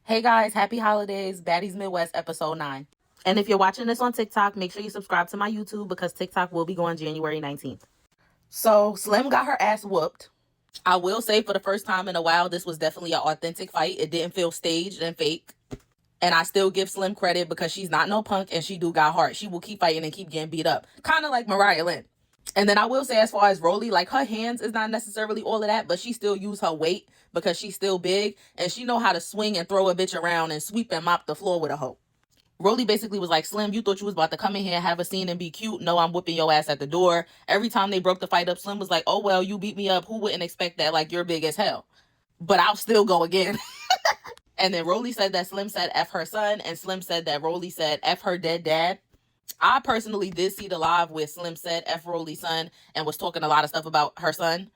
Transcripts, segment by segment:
Hey guys, happy holidays. Baddies Midwest episode 9. And if you're watching this on TikTok, make sure you subscribe to my YouTube because TikTok will be going January 19th. So Slim got her ass whooped. I will say for the first time in a while, this was definitely an authentic fight. It didn't feel staged and fake. And I still give Slim credit because she's not no punk and she do got heart. She will keep fighting and keep getting beat up. Kind of like Mariah Lynn. And then I will say, as far as Rollie, like, her hands is not necessarily all of that, but she still use her weight because she's still big and she know how to swing and throw a bitch around and sweep and mop the floor with a hoe. Rollie basically was like, Slim, you thought you was about to come in here, have a scene and be cute. No, I'm whipping your ass at the door. Every time they broke the fight up, Slim was like, oh, well, you beat me up. Who wouldn't expect that? Like, you're big as hell. But I'll still go again. And then Rollie said that Slim said F her son, and Slim said that Rollie said F her dead dad. I personally did see the live where Slim said F Rollie's son and was talking a lot of stuff about her son.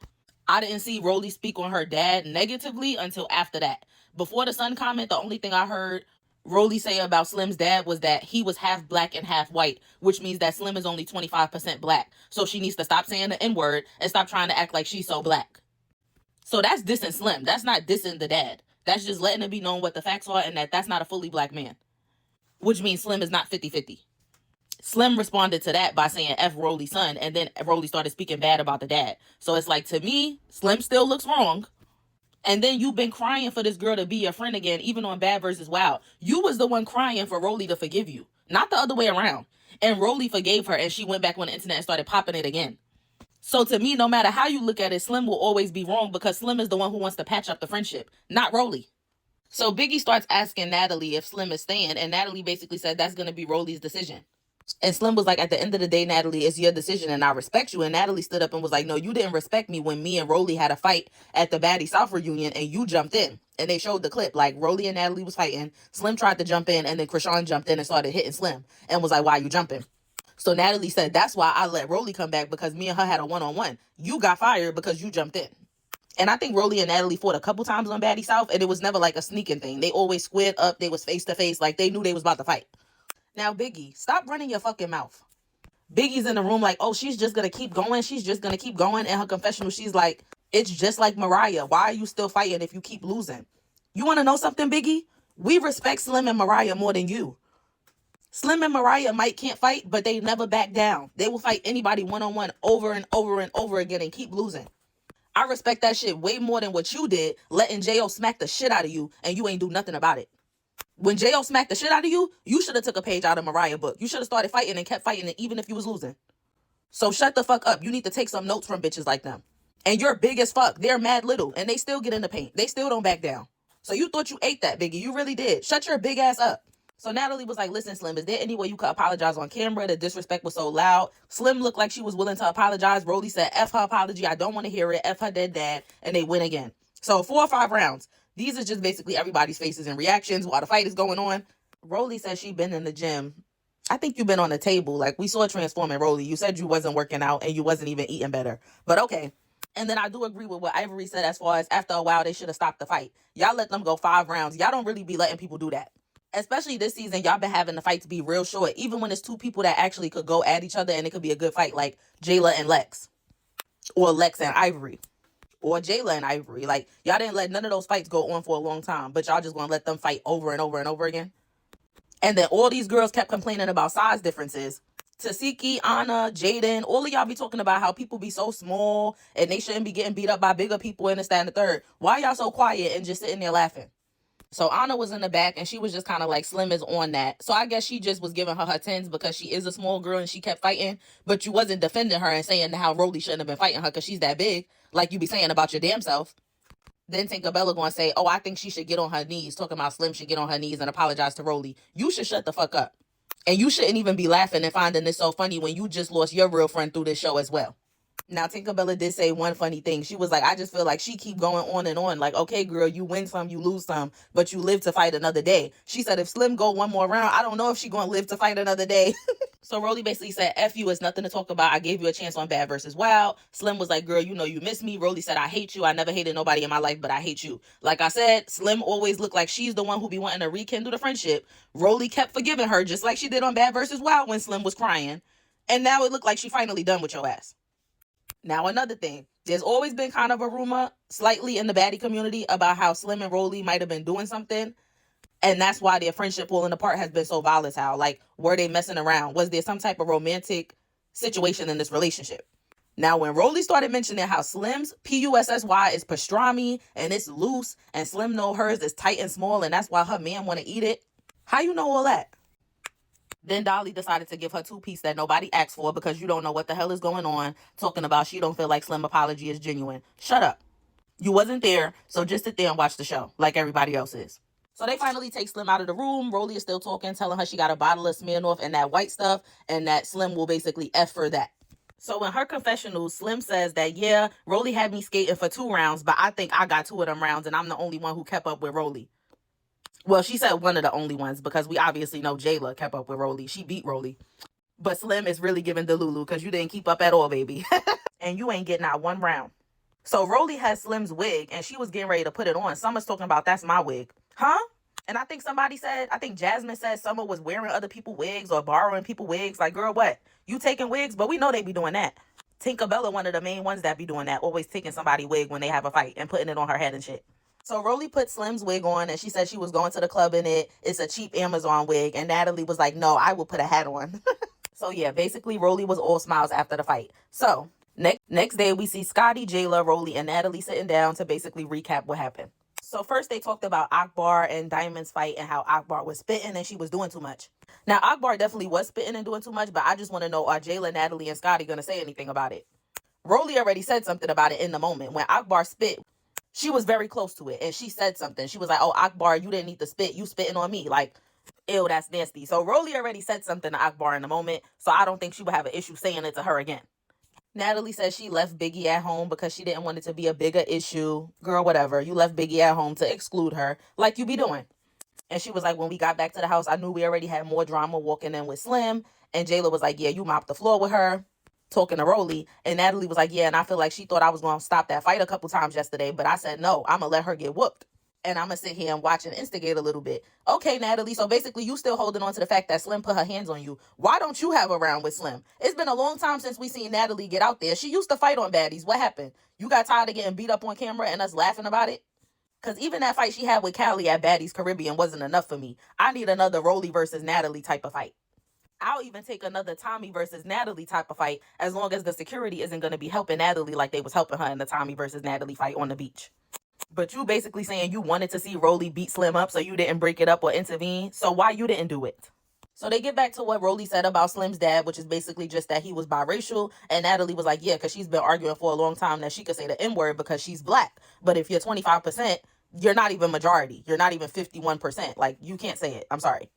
I didn't see Rollie speak on her dad negatively until after that. Before the son comment, the only thing I heard Rollie say about Slim's dad was that he was half black and half white, which means that Slim is only 25% black. So she needs to stop saying the N-word and stop trying to act like she's so black. So that's dissing Slim. That's not dissing the dad. That's just letting it be known what the facts are and that that's not a fully black man, which means Slim is not 50-50. Slim responded to that by saying F Rollie's son, and then Rollie started speaking bad about the dad. So it's like, to me, Slim still looks wrong. And then you've been crying for this girl to be your friend again, even on Bad vs. Wild. You was the one crying for Rollie to forgive you, not the other way around. And Rollie forgave her, and she went back on the internet and started popping it again. So to me, no matter how you look at it, Slim will always be wrong because Slim is the one who wants to patch up the friendship, not Rollie. So Biggie starts asking Natalie if Slim is staying, and Natalie basically said that's going to be Rollie's decision. And Slim was like, at the end of the day, Natalie, it's your decision and I respect you. And Natalie stood up and was like, no, you didn't respect me when me and Rollie had a fight at the Baddies South reunion and you jumped in. And they showed the clip, like Rollie and Natalie was fighting. Slim tried to jump in and then Krishan jumped in and started hitting Slim and was like, why you jumping? So Natalie said, that's why I let Rollie come back because me and her had a one-on-one. You got fired because you jumped in. And I think Rollie and Natalie fought a couple times on Baddies South and it was never like a sneaking thing. They always squared up. They was face to face. Like they knew they was about to fight. Now, Biggie, stop running your fucking mouth. Biggie's in the room like, oh, she's just going to keep going. She's just going to keep going. In her confessional, she's like, it's just like Mariah. Why are you still fighting if you keep losing? You want to know something, Biggie? We respect Slim and Mariah more than you. Slim and Mariah can't fight, but they never back down. They will fight anybody one-on-one over and over and over again and keep losing. I respect that shit way more than what you did, letting J.O. smack the shit out of you and you ain't do nothing about it. When J.O. smacked the shit out of you, you should have took a page out of Mariah's book. You should have started fighting and kept fighting even if you was losing. So shut the fuck up. You need to take some notes from bitches like them. And you're big as fuck. They're mad little and they still get in the paint. They still don't back down. So you thought you ate that, Biggie. You really did. Shut your big ass up. So Natalie was like, listen, Slim, is there any way you could apologize on camera? The disrespect was so loud. Slim looked like she was willing to apologize. Rollie said, F her apology. I don't want to hear it. F her dead dad. And they win again. So 4 or 5 rounds. These are just basically everybody's faces and reactions while the fight is going on. Rollie said she been in the gym. I think you've been on the table. Like, we saw transforming Rollie. You said you wasn't working out and you wasn't even eating better. But okay. And then I do agree with what Ivory said as far as after a while, they should have stopped the fight. Y'all let them go 5 rounds. Y'all don't really be letting people do that. Especially this season, y'all been having the fights be real short. Even when it's 2 people that actually could go at each other and it could be a good fight, like Jayla and Lex. Or Lex and Ivory. Or Jayla and Ivory. Like, y'all didn't let none of those fights go on for a long time. But y'all just gonna let them fight over and over and over again. And then all these girls kept complaining about size differences. Tasiki, Anna, Jaidyn, all of y'all be talking about how people be so small and they shouldn't be getting beat up by bigger people and this, that, and the third. Why y'all so quiet and just sitting there laughing? So Anna was in the back and she was just kind of like, Slim is on that. So I guess she just was giving her 10s because she is a small girl and she kept fighting. But you wasn't defending her and saying how Rollie shouldn't have been fighting her because she's that big. Like you be saying about your damn self. Then Tinkerbella going to say, oh, I think she should get on her knees. Talking about Slim should get on her knees and apologize to Rollie. You should shut the fuck up. And you shouldn't even be laughing and finding this so funny when you just lost your real friend through this show as well. Now, Tinkerbella did say one funny thing. She was like, I just feel like she keep going on and on. Like, okay, girl, you win some, you lose some, but you live to fight another day. She said if Slim go one more round, I don't know if she going to live to fight another day. So Rollie basically said, F you, it's nothing to talk about. I gave you a chance on Bad vs. Wild. Slim was like, girl, you know you miss me. Rollie said, I hate you. I never hated nobody in my life, but I hate you. Like I said, Slim always looked like she's the one who be wanting to rekindle the friendship. Rollie kept forgiving her just like she did on Bad vs. Wild when Slim was crying. And now it looked like she finally done with your ass. Now, another thing, there's always been kind of a rumor slightly in the baddie community about how Slim and Rollie might have been doing something. And that's why their friendship falling apart has been so volatile. Like, were they messing around? Was there some type of romantic situation in this relationship? Now, when Rollie started mentioning how Slim's P-U-S-S-Y is pastrami and it's loose, and Slim know hers is tight and small, and that's why her man want to eat it, how you know all that? Then Dolly decided to give her two-piece that nobody asked for because you don't know what the hell is going on, talking about she don't feel like Slim apology is genuine. Shut up. You wasn't there, so just sit there and watch the show like everybody else is. So they finally take Slim out of the room. Rollie is still talking, telling her she got a bottle of Smirnoff and that white stuff, and that Slim will basically F for that. So in her confessional, Slim says that, yeah, Rollie had me skating for 2 rounds, but I think I got 2 of them rounds, and I'm the only one who kept up with Rollie. Well, she said one of the only ones because we obviously know Jayla kept up with Rollie. She beat Rollie. But Slim is really giving the Lulu because you didn't keep up at all, baby. And you ain't getting out 1 round. So Rollie has Slim's wig, and she was getting ready to put it on. Summer's talking about, that's my wig. Huh? And I think Jasmine said Summer was wearing other people's wigs or borrowing people's wigs. Like, girl, what? You taking wigs? But we know they be doing that. Tinkerbella, one of the main ones that be doing that, always taking somebody's wig when they have a fight and putting it on her head and shit. So Rollie put Slim's wig on, and she said she was going to the club in it. It's a cheap Amazon wig. And Natalie was like, no, I will put a hat on. So yeah, basically Rollie was all smiles after the fight. So next day we see Scotty, Jayla, Rollie, and Natalie sitting down to basically recap what happened. So first they talked about Akbar and Diamond's fight and how Akbar was spitting and she was doing too much. Now Akbar definitely was spitting and doing too much, but I just want to know, are Jayla, Natalie, and Scotty going to say anything about it? Rollie already said something about it in the moment. When Akbar spit, she was very close to it, and she said something. She was like, oh, Akbar, you didn't need to spit. You spitting on me. Like, ew, that's nasty. So Rollie already said something to Akbar in the moment, so I don't think she would have an issue saying it to her again. Natalie says she left Biggie at home because she didn't want it to be a bigger issue. Girl, whatever. You left Biggie at home to exclude her, like you be doing. And she was like, when we got back to the house, I knew we already had more drama walking in with Slim. And Jayla was like, yeah, you mopped the floor with her, talking to Rollie. And Natalie was like, yeah, and I feel like she thought I was going to stop that fight a couple times yesterday. But I said, no, I'm going to let her get whooped. And I'm going to sit here and watch and instigate a little bit. Okay, Natalie, so basically you still holding on to the fact that Slim put her hands on you. Why don't you have a round with Slim? It's been a long time since we seen Natalie get out there. She used to fight on Baddies. What happened? You got tired of getting beat up on camera and us laughing about it? Because even that fight she had with Callie at Baddies Caribbean wasn't enough for me. I need another Rollie versus Natalie type of fight. I'll even take another Tommy versus Natalie type of fight as long as the security isn't going to be helping Natalie like they was helping her in the Tommy versus Natalie fight on the beach. But you basically saying you wanted to see Rollie beat Slim up so you didn't break it up or intervene. So why you didn't do it? So they get back to what Rollie said about Slim's dad, which is basically just that he was biracial. And Natalie was like, yeah, because she's been arguing for a long time that she could say the N-word because she's black. But if you're 25%, you're not even majority. You're not even 51%. Like, you can't say it. I'm sorry.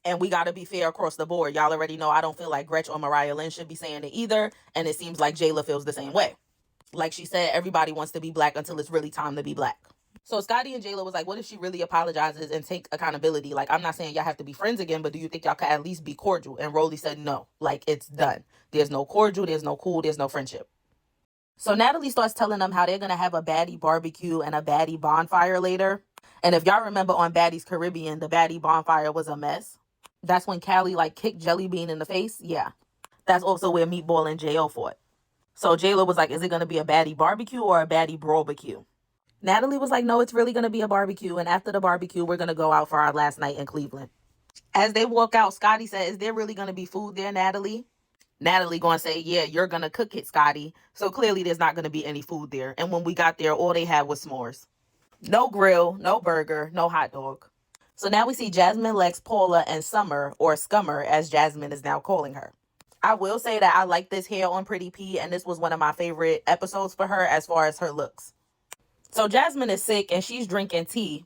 And we got to be fair across the board. Y'all already know I don't feel like Gretch or Mariah Lynn should be saying it either. And it seems like Jayla feels the same way. Like she said, everybody wants to be black until it's really time to be black. So Scotty and Jayla was like, what if she really apologizes and take accountability? Like, I'm not saying y'all have to be friends again, but do you think y'all could at least be cordial? And Rollie said no. Like, it's done. There's no cordial, there's no cool, there's no friendship. So Natalie starts telling them how they're going to have a baddie barbecue and a baddie bonfire later. And if y'all remember on Baddies Caribbean, the baddie bonfire was a mess. That's when Callie, like, kicked Jelly Bean in the face. Yeah. That's also where Meatball and J.O. fought. So Jayla was like, is it going to be a baddie barbecue or a baddie barbecue? Natalie was like, no, it's really going to be a barbecue. And after the barbecue, we're going to go out for our last night in Cleveland. As they walk out, Scotty said, is there really going to be food there, Natalie? Natalie going to say, yeah, you're going to cook it, Scotty. So clearly there's not going to be any food there. And when we got there, all they had was s'mores. No grill, no burger, no hot dog. So now we see Jasmine, Lex, Paula, and Summer, or Scummer, as Jasmine is now calling her. I will say that I like this hair on Pretty P, and this was one of my favorite episodes for her as far as her looks. So Jasmine is sick, and she's drinking tea.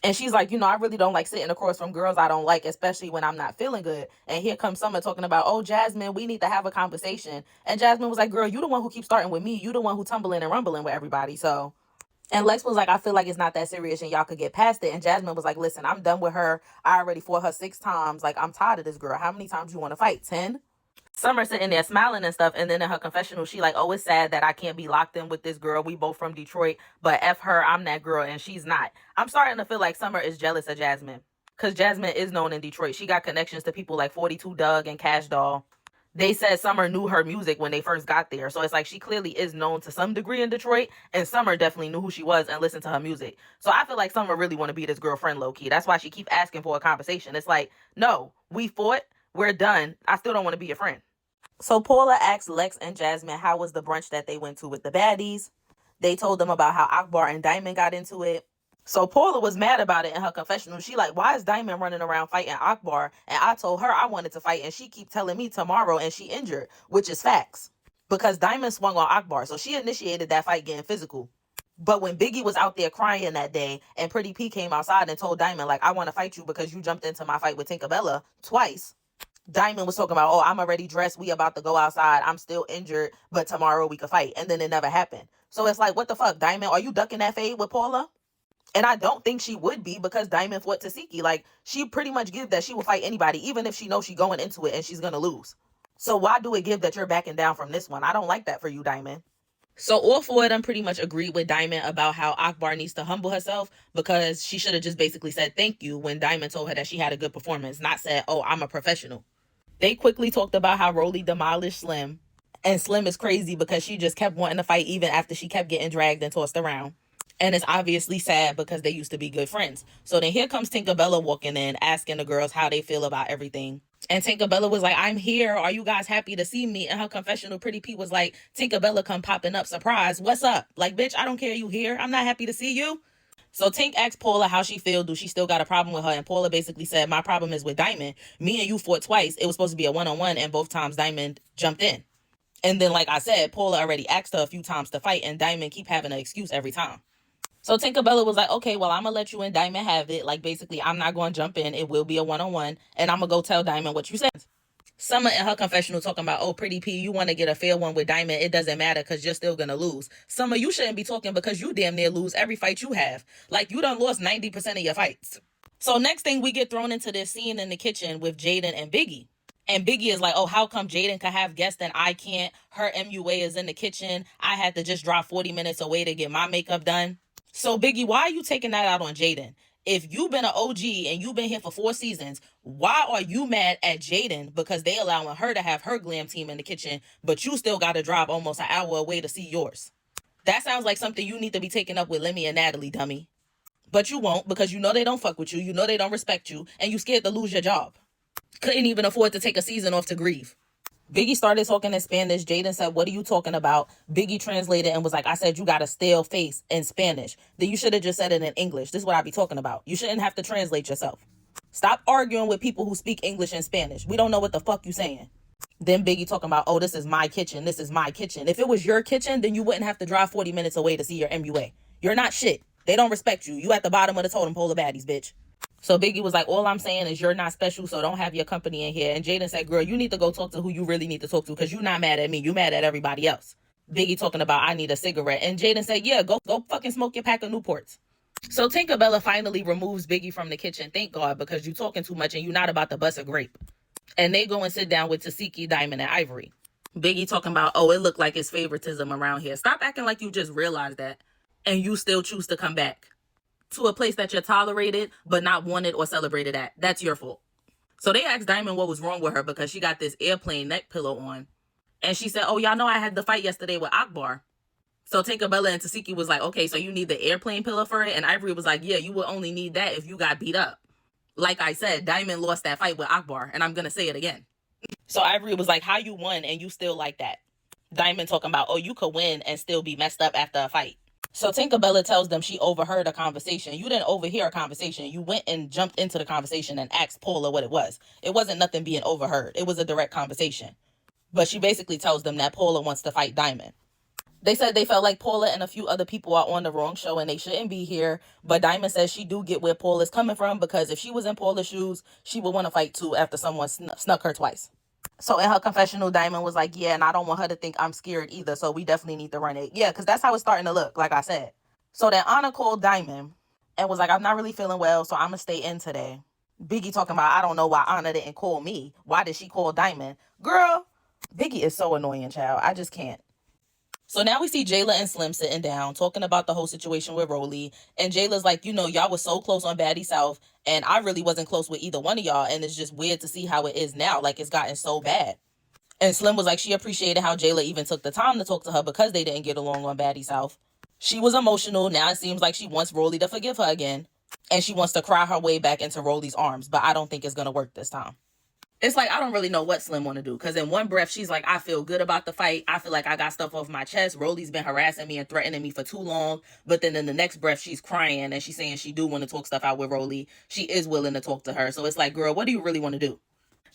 And she's like, I really don't like sitting across from girls I don't like, especially when I'm not feeling good. And here comes Summer talking about, oh, Jasmine, we need to have a conversation. And Jasmine was like, girl, you the one who keeps starting with me. You the one who tumbling and rumbling with everybody. So, and Lex was like, I feel like it's not that serious and y'all could get past it. And Jasmine was like, listen, I'm done with her. I already fought her 6 times. Like, I'm tired of this girl. How many times you want to fight? 10? Summer sitting there smiling and stuff, and then in her confessional, she like, oh, it's sad that I can't be locked in with this girl. We both from Detroit, but F her, I'm that girl, and she's not. I'm starting to feel like Summer is jealous of Jasmine, because Jasmine is known in Detroit. She got connections to people like 42 Doug and Cash Doll. They said Summer knew her music when they first got there. So it's like she clearly is known to some degree in Detroit, and Summer definitely knew who she was and listened to her music. So I feel like Summer really want to be this girlfriend low-key. That's why she keep asking for a conversation. It's like, no, we fought, we're done. I still don't want to be your friend. So Paula asked Lex and Jasmine how was the brunch that they went to with the baddies. They told them about how Akbar and Diamond got into it. So Paula was mad about it in her confessional. She like, why is Diamond running around fighting Akbar? And I told her I wanted to fight, and she keep telling me tomorrow, and she injured, which is facts. Because Diamond swung on Akbar, so she initiated that fight getting physical. But when Biggie was out there crying that day, and Pretty P came outside and told Diamond, like, I want to fight you because you jumped into my fight with Tinkerbella twice, Diamond was talking about, oh, I'm already dressed, we about to go outside, I'm still injured, but tomorrow we could fight. And then it never happened. So it's like, what the fuck, Diamond? Are you ducking that fade with Paula? And I don't think she would be, because Diamond fought Tasiki. Like, she pretty much gives that she will fight anybody, even if she knows she's going into it and she's going to lose. So why do it give that you're backing down from this one? I don't like that for you, Diamond. So all four of them pretty much agreed with Diamond about how Akbar needs to humble herself, because she should have just basically said thank you when Diamond told her that she had a good performance, not said, oh, I'm a professional. They quickly talked about how Rollie demolished Slim. And Slim is crazy because she just kept wanting to fight even after she kept getting dragged and tossed around. And it's obviously sad because they used to be good friends. So then here comes Tinkerbella walking in, asking the girls how they feel about everything. And Tinkerbella was like, I'm here. Are you guys happy to see me? And her confessional, Pretty P, was like, Tinkerbella come popping up, surprise. What's up? Like, bitch, I don't care you here. I'm not happy to see you. So Tink asked Paula how she feel. Do she still got a problem with her? And Paula basically said, my problem is with Diamond. Me and you fought twice. It was supposed to be a one-on-one, and both times Diamond jumped in. And then, like I said, Paula already asked her a few times to fight, and Diamond keep having an excuse every time. So Tinkerbella was like, okay, well, I'm going to let you and Diamond have it. Like, basically, I'm not going to jump in. It will be a one-on-one. And I'm going to go tell Diamond what you said. Summer in her confessional talking about, oh, Pretty P, you want to get a fair one with Diamond. It doesn't matter because you're still going to lose. Summer, you shouldn't be talking because you damn near lose every fight you have. Like, you done lost 90% of your fights. So next thing, we get thrown into this scene in the kitchen with Jaidyn and Biggie. And Biggie is like, oh, how come Jaidyn can have guests and I can't? Her MUA is in the kitchen. I had to just drive 40 minutes away to get my makeup done. So, Biggie, why are you taking that out on Jaidyn? If you've been an OG and you've been here for 4 seasons, why are you mad at Jaidyn because they allowing her to have her glam team in the kitchen, but you still got to drive almost an hour away to see yours? That sounds like something you need to be taking up with Lemmy and Natalie, dummy. But you won't, because you know they don't fuck with you, you know they don't respect you, and you scared to lose your job. Couldn't even afford to take a season off to grieve. Biggie started talking in Spanish. Jaidyn said, what are you talking about? Biggie translated and was like, I said you got a stale face in Spanish. Then you should have just said it in English. This is what I be talking about. You shouldn't have to translate yourself. Stop arguing with people who speak English and Spanish. We don't know what the fuck you saying. Then Biggie talking about, oh, this is my kitchen. This is my kitchen. If it was your kitchen, then you wouldn't have to drive 40 minutes away to see your MUA. You're not shit. They don't respect you. You at the bottom of the totem pole of baddies, bitch. So Biggie was like, all I'm saying is you're not special, so don't have your company in here. And Jaidyn said, girl, you need to go talk to who you really need to talk to, because you're not mad at me. You mad at everybody else. Biggie talking about, I need a cigarette. And Jaidyn said, yeah, go fucking smoke your pack of Newports. So Tinkerbella finally removes Biggie from the kitchen. Thank God, because you talking too much and you're not about to bust a grape. And they go and sit down with Tasiki, Diamond, and Ivory. Biggie talking about, oh, it looked like it's favoritism around here. Stop acting like you just realized that. And you still choose to come back to a place that you're tolerated but not wanted or celebrated at. That's your fault. So they asked Diamond what was wrong with her because she got this airplane neck pillow on. And she said, oh, y'all know I had the fight yesterday with Akbar. So Tinkerbella and Tasiki was like, okay, so you need the airplane pillow for it? And Ivory was like, yeah, you will only need that if you got beat up. Like I said, Diamond lost that fight with Akbar, and I'm going to say it again. So Ivory was like, how you won and you still like that? Diamond talking about, oh, you could win and still be messed up after a fight. So Tinkerbella tells them she overheard a conversation. You didn't overhear a conversation. You went and jumped into the conversation and asked Paula what it was. It wasn't nothing being overheard. It was a direct conversation. But she basically tells them that Paula wants to fight Diamond. They said they felt like Paula and a few other people are on the wrong show and they shouldn't be here. But Diamond says she do get where Paula's coming from, because if she was in Paula's shoes, she would want to fight too after someone snuck her twice. So in her confessional, Diamond was like, yeah, and I don't want her to think I'm scared either, so we definitely need to run it. Yeah, because that's how it's starting to look, like I said. So then Anna called Diamond and was like, I'm not really feeling well, so I'm going to stay in today. Biggie talking about, I don't know why Anna didn't call me. Why did she call Diamond? Girl, Biggie is so annoying, child. I just can't. So now we see Jayla and Slim sitting down, talking about the whole situation with Rollie. And Jayla's like, you know, y'all was so close on Baddie South, and I really wasn't close with either one of y'all. And it's just weird to see how it is now. Like, it's gotten so bad. And Slim was like, she appreciated how Jayla even took the time to talk to her because they didn't get along on Baddie South. She was emotional. Now it seems like she wants Rollie to forgive her again. And she wants to cry her way back into Rollie's arms. But I don't think it's going to work this time. It's like, I don't really know what Slim want to do. Because in one breath, she's like, I feel good about the fight. I feel like I got stuff off my chest. Rollie's been harassing me and threatening me for too long. But then in the next breath, she's crying. And she's saying she do want to talk stuff out with Rollie. She is willing to talk to her. So it's like, girl, what do you really want to do?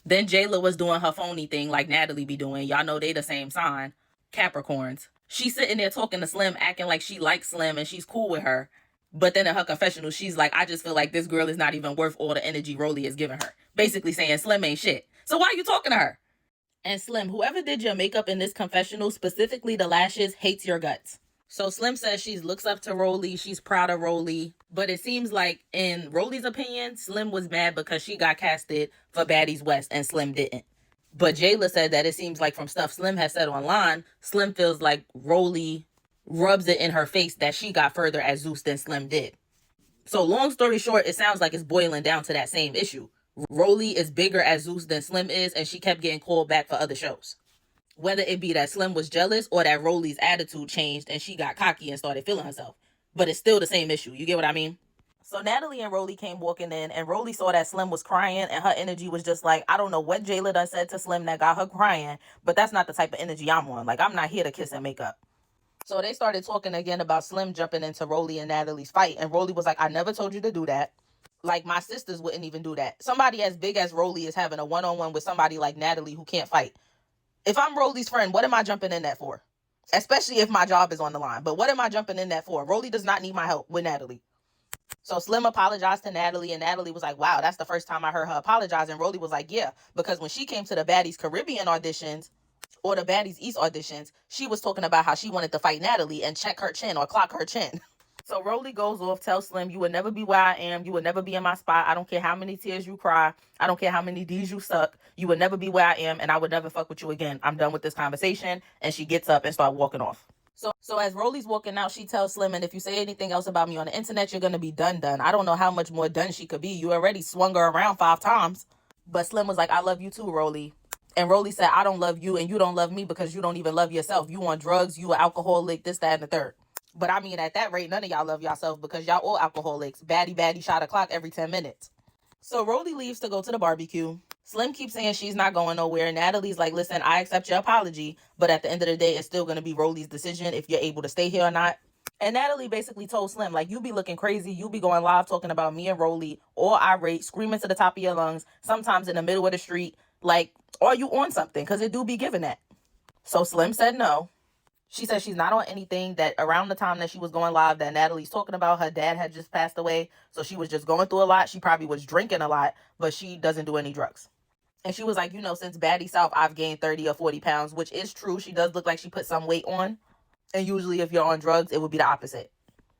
Then Jayla was doing her phony thing like Natalie be doing. Y'all know they the same sign. Capricorns. She's sitting there talking to Slim, acting like she likes Slim and she's cool with her. But then in her confessional, she's like, I just feel like this girl is not even worth all the energy Rollie is giving her. Basically saying Slim ain't shit. So why are you talking to her? And Slim, whoever did your makeup in this confessional, specifically the lashes, hates your guts. So Slim says she looks up to Rollie. She's proud of Rollie. But it seems like, in Rollie's opinion, Slim was mad because she got casted for Baddies West and Slim didn't. But Jayla said that it seems like from stuff Slim has said online, Slim feels like Rollie rubs it in her face that she got further at Zeus than Slim did. So long story short, it sounds like it's boiling down to that same issue. Rollie is bigger at Zeus than Slim is, and she kept getting called back for other shows. Whether it be that Slim was jealous or that Rollie's attitude changed and she got cocky and started feeling herself. But it's still the same issue. You get what I mean? So Natalie and Rollie came walking in, and Rollie saw that Slim was crying, and her energy was just like, I don't know what Jayla done said to Slim that got her crying, but that's not the type of energy I'm on. Like, I'm not here to kiss and make up. So they started talking again about Slim jumping into Rollie and Natalie's fight, and Rollie was like, I never told you to do that. Like, my sisters wouldn't even do that. Somebody as big as Rollie is having a one-on-one with somebody like Natalie who can't fight. If I'm Rollie's friend, what am I jumping in that for? Especially if my job is on the line. But what am I jumping in that for? Rollie does not need my help with Natalie. So Slim apologized to Natalie, and Natalie was like, wow, that's the first time I heard her apologize. And Rollie was like, yeah, because when she came to the Baddies Caribbean auditions or the Baddies East auditions, she was talking about how she wanted to fight Natalie and check her chin or clock her chin. So Rollie goes off, tells Slim, you would never be where I am. You would never be in my spot. I don't care how many tears you cry. I don't care how many D's you suck. You would never be where I am, and I would never fuck with you again. I'm done with this conversation. And she gets up and starts walking off. So as Rollie's walking out, she tells Slim, and if you say anything else about me on the internet, you're going to be done. I don't know how much more done she could be. You already swung her around 5 times. But Slim was like, I love you too, Rollie. And Rollie said, I don't love you, and you don't love me because you don't even love yourself. You on drugs, you an alcoholic, this, that, and the third. But I mean, at that rate, none of y'all love yourself because y'all all alcoholics. Baddie shot a clock every 10 minutes. So Rollie leaves to go to the barbecue. Slim keeps saying she's not going nowhere. Natalie's like, listen, I accept your apology, but at the end of the day, it's still going to be Rollie's decision if you're able to stay here or not. And Natalie basically told Slim, like, you be looking crazy. You be going live talking about me and Rollie, all irate, screaming to the top of your lungs, sometimes in the middle of the street. Like, are you on something? Because it do be giving that. So Slim said no. She said she's not on anything, that around the time that she was going live that Natalie's talking about, her dad had just passed away. So she was just going through a lot. She probably was drinking a lot, but she doesn't do any drugs. And she was like, you know, since Baddies South, I've gained 30 or 40 pounds, which is true. She does look like she put some weight on. And usually if you're on drugs, it would be the opposite.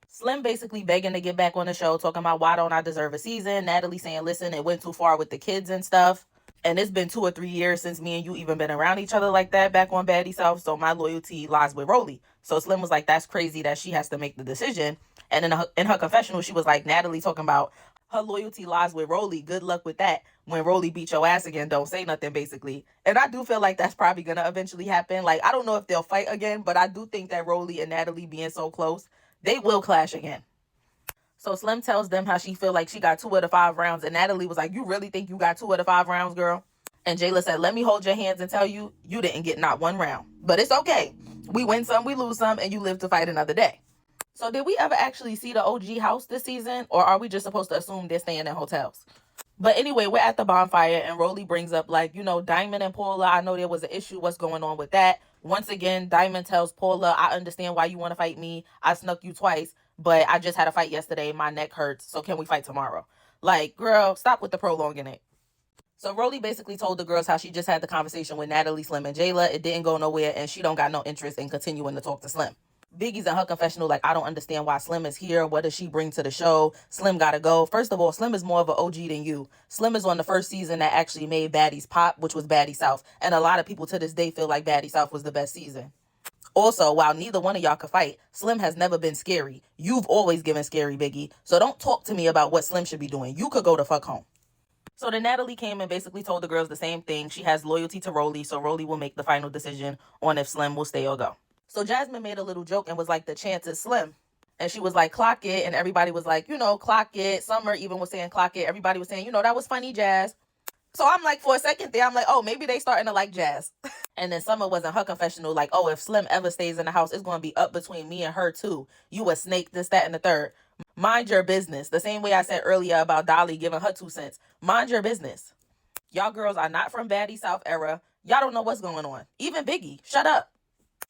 Slim basically begging to get back on the show, talking about why don't I deserve a season. Natalie saying, listen, it went too far with the kids and stuff. And it's been 2 or 3 years since me and you even been around each other like that back on Baddies South. So my loyalty lies with Rollie. So Slim was like, that's crazy that she has to make the decision. And in her confessional, she was like, Natalie talking about her loyalty lies with Rollie. Good luck with that. When Rollie beat your ass again, don't say nothing, basically. And I do feel like that's probably going to eventually happen. Like, I don't know if they'll fight again, but I do think that Rollie and Natalie being so close, they will clash again. So Slim tells them how she feel like she got 2 out of 5 rounds. And Natalie was like, you really think you got 2 out of 5 rounds, girl? And Jayla said, let me hold your hands and tell you, you didn't get not 1 round. But it's okay. We win some, we lose some, and you live to fight another day. So did we ever actually see the OG house this season? Or are we just supposed to assume they're staying in hotels? But anyway, we're at the bonfire, and Rollie brings up, like, you know, Diamond and Paula, I know there was an issue. What's going on with that? Once again, Diamond tells Paula, I understand why you want to fight me. I snuck you twice, but I just had a fight yesterday. My neck hurts, so can we fight tomorrow? Like, girl, stop with the prolonging it. So Rollie basically told the girls how she just had the conversation with Natalie, Slim, and Jayla. It didn't go nowhere, and she don't got no interest in continuing to talk to Slim. Biggie's in her confessional like, I don't understand why Slim is here. What does she bring to the show? Slim gotta go. First of all, Slim is more of an OG than you. Slim is on the first season that actually made Baddies pop, which was Baddies South. And a lot of people to this day feel like Baddies South was the best season. Also, while neither one of y'all could fight, Slim has never been scary. You've always given scary, Biggie. So don't talk to me about what Slim should be doing. You could go the fuck home. So then Natalie came and basically told the girls the same thing. She has loyalty to Rollie, so Rollie will make the final decision on if Slim will stay or go. So Jasmine made a little joke and was like, the chance is slim. And she was like, clock it. And everybody was like, clock it. Summer even was saying clock it. Everybody was saying, that was funny, Jazz. So I'm like, for a second there, I'm like, oh, maybe they starting to like Jazz. And then Summer was in her confessional like, oh, if Slim ever stays in the house, it's going to be up between me and her too. You a snake, this, that, and the third. Mind your business. The same way I said earlier about Dolly giving her 2 cents. Mind your business. Y'all girls are not from Baddie South era. Y'all don't know what's going on. Even Biggie, shut up.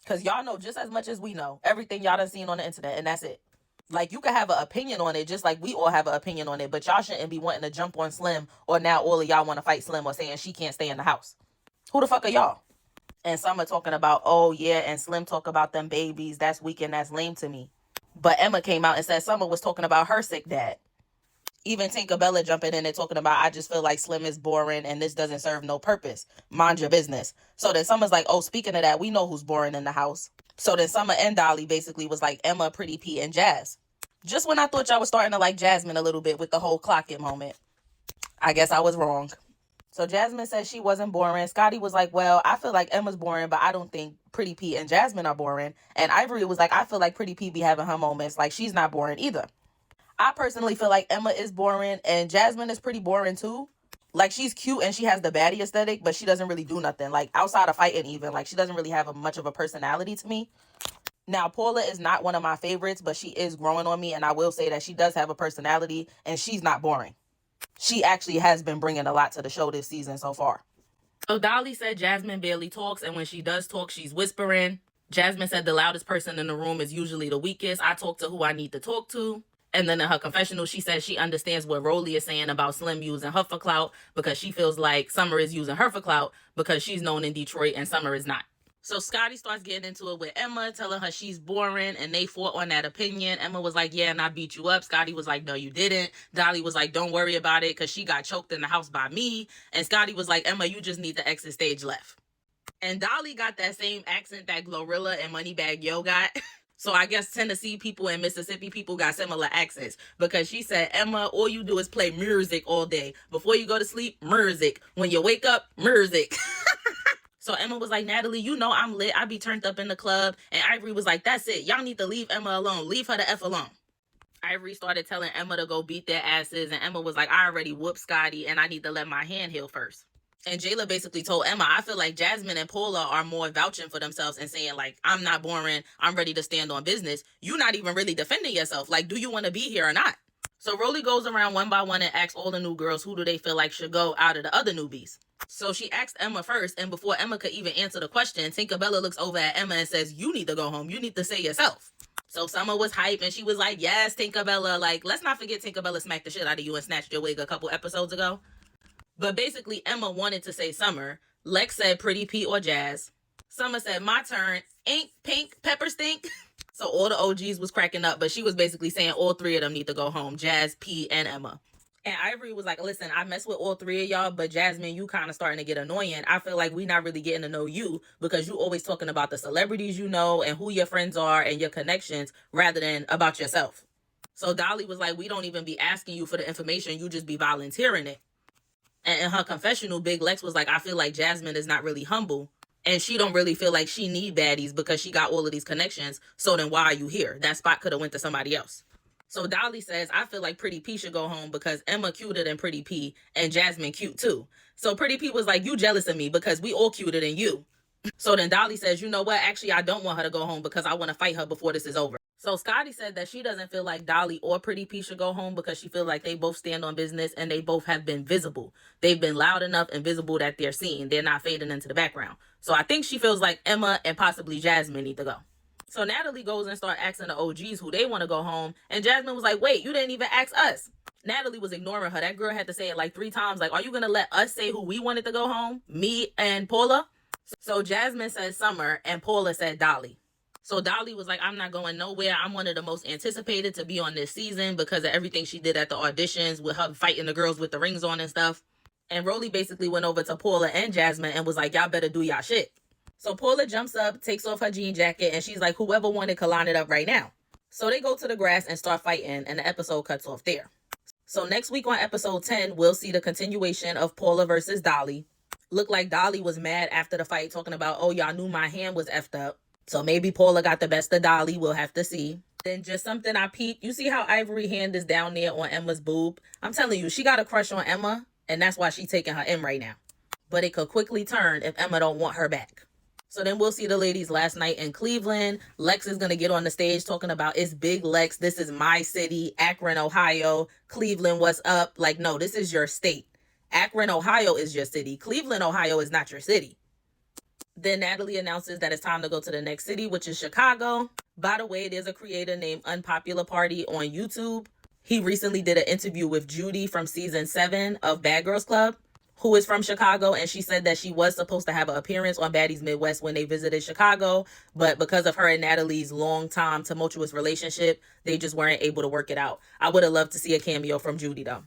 Because y'all know just as much as we know. Everything y'all done seen on the internet, and that's it. Like, you can have an opinion on it, just like we all have an opinion on it, but y'all shouldn't be wanting to jump on Slim, or now all of y'all want to fight Slim or saying she can't stay in the house. Who the fuck are y'all? And some are talking about, oh yeah, and Slim talk about them babies. That's weak and that's lame to me. But Emma came out and said Summer was talking about her sick dad. Even Tinkerbella jumping in and talking about, I just feel like Slim is boring and this doesn't serve no purpose. Mind your business. So then Summer's like, oh, speaking of that, we know who's boring in the house. So then Summer and Dolly basically was like Emma, Pretty P, and Jazz. Just when I thought y'all was starting to like Jasmine a little bit with the whole clock it moment. I guess I was wrong. So Jasmine said she wasn't boring. Scotty was like, well, I feel like Emma's boring, but I don't think Pretty P and Jasmine are boring. And Ivory was like, I feel like Pretty P be having her moments. Like, she's not boring either. I personally feel like Emma is boring and Jasmine is pretty boring too. Like, she's cute and she has the baddie aesthetic, but she doesn't really do nothing. Like, outside of fighting even, like, she doesn't really have much of a personality to me. Now, Paula is not one of my favorites, but she is growing on me, and I will say that she does have a personality, and she's not boring. She actually has been bringing a lot to the show this season so far. So Dolly said Jasmine barely talks, and when she does talk, she's whispering. Jasmine said the loudest person in the room is usually the weakest. I talk to who I need to talk to. And then in her confessional, she says she understands what Rollie is saying about Slim using her for clout because she feels like Summer is using her for clout because she's known in Detroit and Summer is not. So Scotty starts getting into it with Emma, telling her she's boring, and they fought on that opinion. Emma was like, yeah, and I beat you up. Scotty was like, no, you didn't. Dolly was like, don't worry about it because she got choked in the house by me. And Scotty was like, Emma, you just need to exit stage left. And Dolly got that same accent that Glorilla and Moneybagg Yo got. So I guess Tennessee people and Mississippi people got similar accents because she said, Emma, all you do is play music all day. Before you go to sleep, music. When you wake up, music. So Emma was like, Natalie, you know I'm lit. I be turned up in the club. And Ivory was like, that's it. Y'all need to leave Emma alone. Leave her the F alone. Ivory started telling Emma to go beat their asses. And Emma was like, I already whooped Scotty and I need to let my hand heal first. And Jayla basically told Emma, I feel like Jasmine and Paula are more vouching for themselves and saying, like, I'm not boring. I'm ready to stand on business. You're not even really defending yourself. Like, do you want to be here or not? So Rollie goes around one by one and asks all the new girls who do they feel like should go out of the other newbies. So she asked Emma first, and before Emma could even answer the question, Tinkerbella looks over at Emma and says, you need to go home. You need to say yourself. So Summer was hype, and she was like, yes, Tinkerbella. Like, let's not forget Tinkerbella smacked the shit out of you and snatched your wig a couple episodes ago. But basically, Emma wanted to say Summer. Lex said Pretty P or Jazz. Summer said, my turn. Ink, pink, pepper stink. So all the OGs was cracking up, but she was basically saying all three of them need to go home. Jazz, P, and Emma. And Ivory was like, listen, I mess with all three of y'all, but Jasmine, you kind of starting to get annoying. I feel like we not really getting to know you because you always talking about the celebrities you know and who your friends are and your connections rather than about yourself. So Dolly was like, we don't even be asking you for the information. You just be volunteering it. And in her confessional, Big Lex was like, I feel like Jasmine is not really humble. And she don't really feel like she need baddies because she got all of these connections. So then why are you here? That spot could have went to somebody else. So Dolly says, I feel like Pretty P should go home because Emma cuter than Pretty P and Jasmine cute too. So Pretty P was like, you jealous of me because we all cuter than you. So then Dolly says, you know what? Actually, I don't want her to go home because I want to fight her before this is over. So Scotty said that she doesn't feel like Dolly or Pretty P should go home because she feels like they both stand on business and they both have been visible. They've been loud enough and visible that they're seen. They're not fading into the background. So I think she feels like Emma and possibly Jasmine need to go. So Natalie goes and starts asking the OGs who they want to go home. And Jasmine was like, wait, you didn't even ask us. Natalie was ignoring her. That girl had to say it like 3 times. Like, are you going to let us say who we wanted to go home? Me and Paula? So Jasmine said Summer and Paula said Dolly. So Dolly was like, I'm not going nowhere. I'm one of the most anticipated to be on this season because of everything she did at the auditions with her fighting the girls with the rings on and stuff. And Rollie basically went over to Paula and Jasmine and was like, y'all better do y'all shit. So Paula jumps up, takes off her jean jacket, and she's like, whoever wanted could line it up right now. So they go to the grass and start fighting, and the episode cuts off there. So next week on episode 10, we'll see the continuation of Paula versus Dolly. Looked like Dolly was mad after the fight, talking about, oh, y'all knew my hand was effed up. So maybe Paula got the best of Dolly. We'll have to see. Then just something I peeped. You see how Ivory hand is down there on Emma's boob? I'm telling you, she got a crush on Emma, and that's why she's taking her in right now. But it could quickly turn if Emma don't want her back. So then we'll see the ladies last night in Cleveland. Lex is going to get on the stage talking about, it's Big Lex. This is my city, Akron, Ohio. Cleveland, what's up? Like, no, this is your state. Akron, Ohio is your city. Cleveland, Ohio is not your city. Then Natalie announces that it's time to go to the next city, which is Chicago. By the way, there's a creator named Unpopular Party on YouTube. He recently did an interview with Judy from season 7 of Bad Girls Club, who is from Chicago, and she said that she was supposed to have an appearance on Baddies Midwest when they visited Chicago, but because of her and Natalie's long-time tumultuous relationship, they just weren't able to work it out. I would have loved to see a cameo from Judy, though.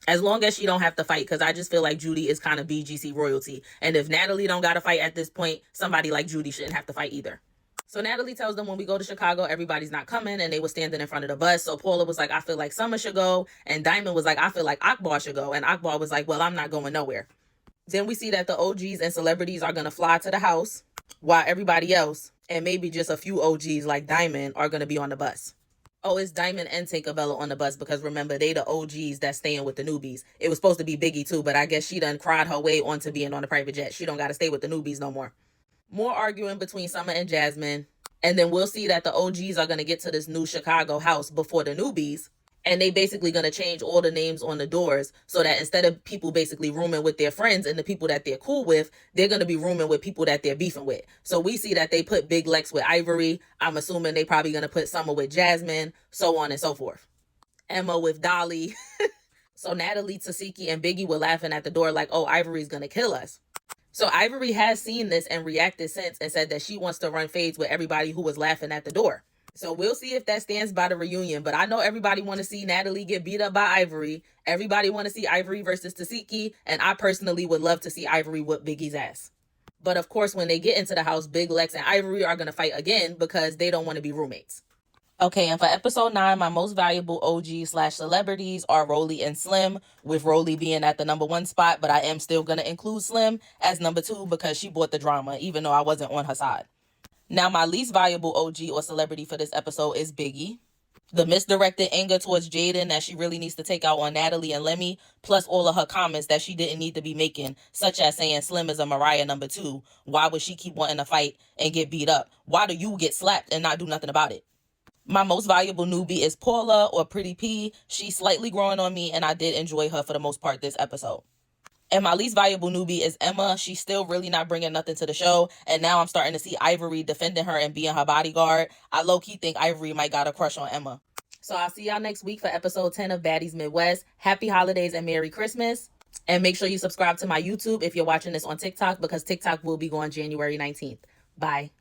As long as she don't have to fight, because I just feel like Judy is kind of BGC royalty. And if Natalie don't got to fight at this point, somebody like Judy shouldn't have to fight either. So Natalie tells them when we go to Chicago, everybody's not coming, and they were standing in front of the bus. So Paula was like, I feel like Summer should go. And Diamond was like, I feel like Akbar should go. And Akbar was like, well, I'm not going nowhere. Then we see that the OGs and celebrities are going to fly to the house, while everybody else, and maybe just a few OGs like Diamond, are going to be on the bus. Oh, it's Diamond and Tinkerbella on the bus because remember, they the OGs that's staying with the newbies. It was supposed to be Biggie too, but I guess she done cried her way onto being on the private jet. She don't got to stay with the newbies no more. More arguing between Summer and Jasmine. And then we'll see that the OGs are going to get to this new Chicago house before the newbies. And they basically going to change all the names on the doors so that instead of people basically rooming with their friends and the people that they're cool with, they're going to be rooming with people that they're beefing with. So we see that they put Big Lex with Ivory. I'm assuming they probably going to put Summer with Jasmine, so on and so forth. Emma with Dolly. So Natalie, Tasiki, and Biggie were laughing at the door like, oh, Ivory's going to kill us. So Ivory has seen this and reacted since and said that she wants to run fades with everybody who was laughing at the door. So we'll see if that stands by the reunion. But I know everybody want to see Natalie get beat up by Ivory. Everybody want to see Ivory versus Tasiki. And I personally would love to see Ivory whip Biggie's ass. But of course, when they get into the house, Big Lex and Ivory are going to fight again because they don't want to be roommates. Okay, and for episode 9, my most valuable OG/celebrities are Rollie and Slim, with Rollie being at the number 1 spot, but I am still going to include Slim as number 2 because she brought the drama, even though I wasn't on her side. Now, my least valuable OG or celebrity for this episode is Biggie. The misdirected anger towards Jaidyn that she really needs to take out on Natalie and Lemmy, plus all of her comments that she didn't need to be making, such as saying Slim is a Mariah number 2. Why would she keep wanting to fight and get beat up? Why do you get slapped and not do nothing about it? My most valuable newbie is Paula, or Pretty P. She's slightly growing on me, and I did enjoy her for the most part this episode. And my least valuable newbie is Emma. She's still really not bringing nothing to the show. And now I'm starting to see Ivory defending her and being her bodyguard. I low-key think Ivory might got a crush on Emma. So I'll see y'all next week for episode 10 of Baddies Midwest. Happy holidays and Merry Christmas. And make sure you subscribe to my YouTube if you're watching this on TikTok because TikTok will be going January 19th. Bye.